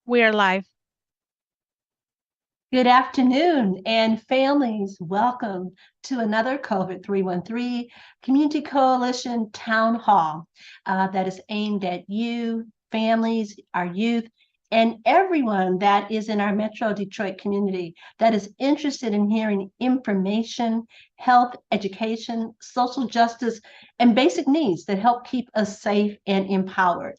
We are live. Good afternoon, and families, welcome to another COVID-313 Community Coalition Town Hall that is aimed at you, families, our youth, and everyone that is in our Metro Detroit community that is interested in hearing information, health, education, social justice, and basic needs that help keep us safe and empowered.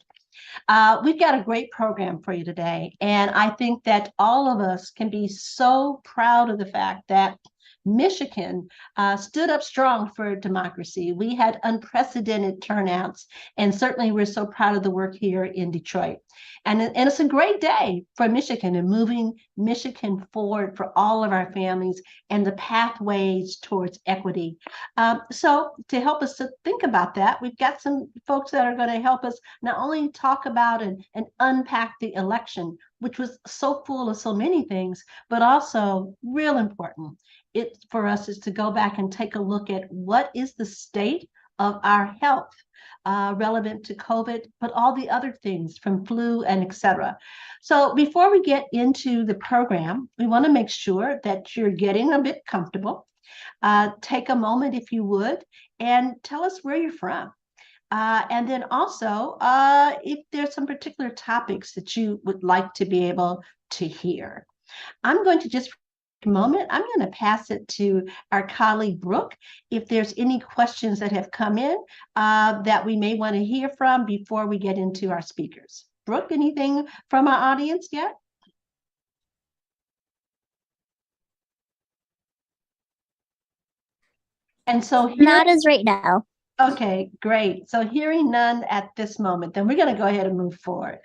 We've got a great program for you today, and I think that all of us can be so proud of the fact that Michigan stood up strong for democracy. We had unprecedented turnouts, and certainly we're so proud of the work here in Detroit. And it's a great day for Michigan and moving Michigan forward for all of our families and the pathways towards equity. So to help us to think about that, we've got some folks that are going to help us not only talk about and unpack the election, which was so full of so many things, but also real important. It for us is to go back and take a look at what is the state of our health relevant to COVID, but all the other things from flu and et cetera. So before we get into the program, we want to make sure that you're getting a bit comfortable. Take a moment, if you would, and tell us where you're from. And then also, if there's some particular topics that you would like to be able to hear. I'm going to just moment, I'm going to pass it to our colleague Brooke if there's any questions that have come in that we may want to hear from before we get into our speakers. Brooke, anything from our audience yet? And so here, not as right now. Okay, great. So hearing none at this moment, then we're going to go ahead and move forward.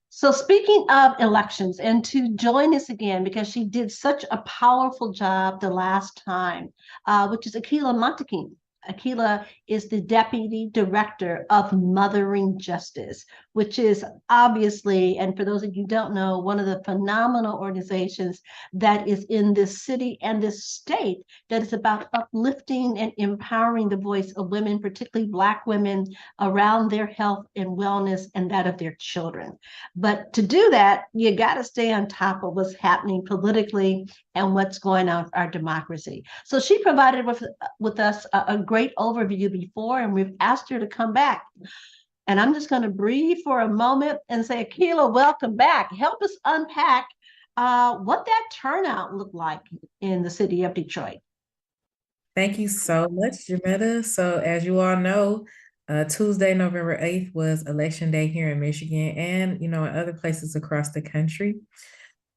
So speaking of elections, and to join us again, because she did such a powerful job the last time, which is Akila Montekin. Akila is the Deputy Director of Mothering Justice, which is obviously, and for those of you who don't know, one of the phenomenal organizations that is in this city and this state that is about uplifting and empowering the voice of women, particularly Black women, around their health and wellness and that of their children. But to do that, you got to stay on top of what's happening politically and what's going on with our democracy. So she provided with us a great overview before, and we've asked her to come back. And I'm just going to breathe for a moment and say, Akila, welcome back. Help us unpack what that turnout looked like in the city of Detroit. Thank you so much, Jametta. So as you all know, Tuesday, November 8th was Election Day here in Michigan and, in other places across the country.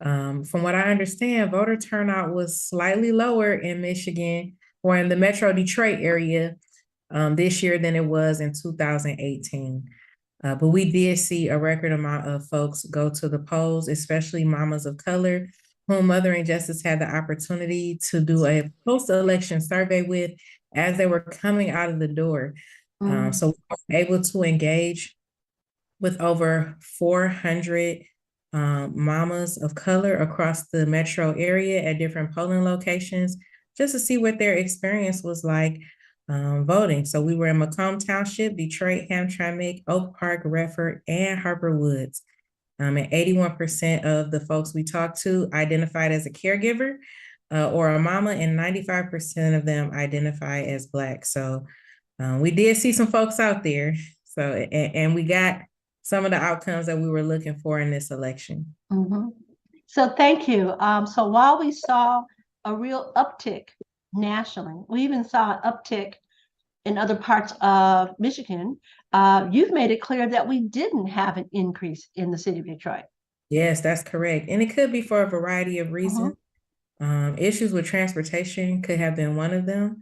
From what I understand, voter turnout was slightly lower in Michigan or in the Metro Detroit area this year than it was in 2018. But we did see a record amount of folks go to the polls, especially mamas of color, whom Mothering Justice had the opportunity to do a post-election survey with as they were coming out of the door. So we were able to engage with over 400 mamas of color across the metro area at different polling locations, just to see what their experience was like voting. So we were in Macomb Township, Detroit, Hamtramck, Oak Park, Redford, and Harper Woods. And 81% of the folks we talked to identified as a caregiver or a mama, and 95% of them identify as Black. So we did see some folks out there. So, and we got some of the outcomes that we were looking for in this election. So thank you. So while we saw a real uptick nationally, we even saw an uptick in other parts of Michigan, you've made it clear that we didn't have an increase in the city of Detroit. Yes, that's correct. And it could be for a variety of reasons. Issues with transportation could have been one of them.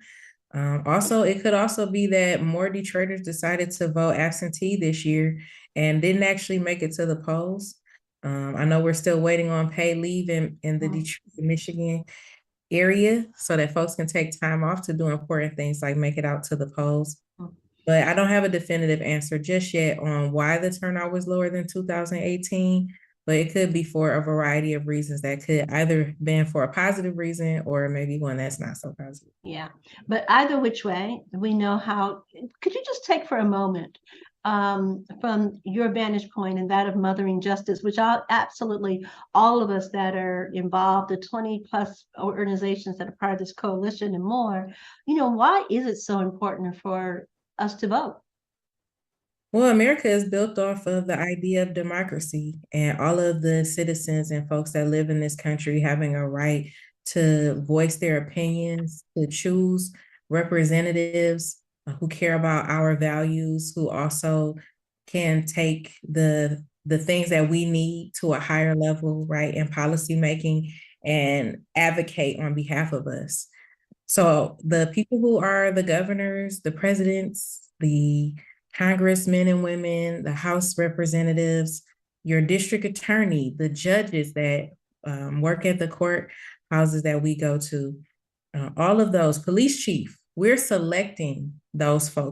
Also, it could also be that more Detroiters decided to vote absentee this year and didn't actually make it to the polls. I know we're still waiting on paid leave in the Detroit, Michigan area so that folks can take time off to do important things like make it out to the polls. But I don't have a definitive answer just yet on why the turnout was lower than 2018, but it could be for a variety of reasons that could either been for a positive reason or maybe one that's not so positive. Yeah, but either which way, we know how. Could you just take for a moment from your vantage point and that of Mothering Justice, which absolutely all of us that are involved, the 20 plus organizations that are part of this coalition and more, why is it so important for us to vote? Well, America is built off of the idea of democracy and all of the citizens and folks that live in this country having a right to voice their opinions, to choose representatives who care about our values, who also can take the things that we need to a higher level, right, in policy making and advocate on behalf of us. So the people who are the governors, the presidents, the congressmen and women, the House representatives, your district attorney, the judges that work at the court houses that we go to, all of those, police chief, we're selecting those folks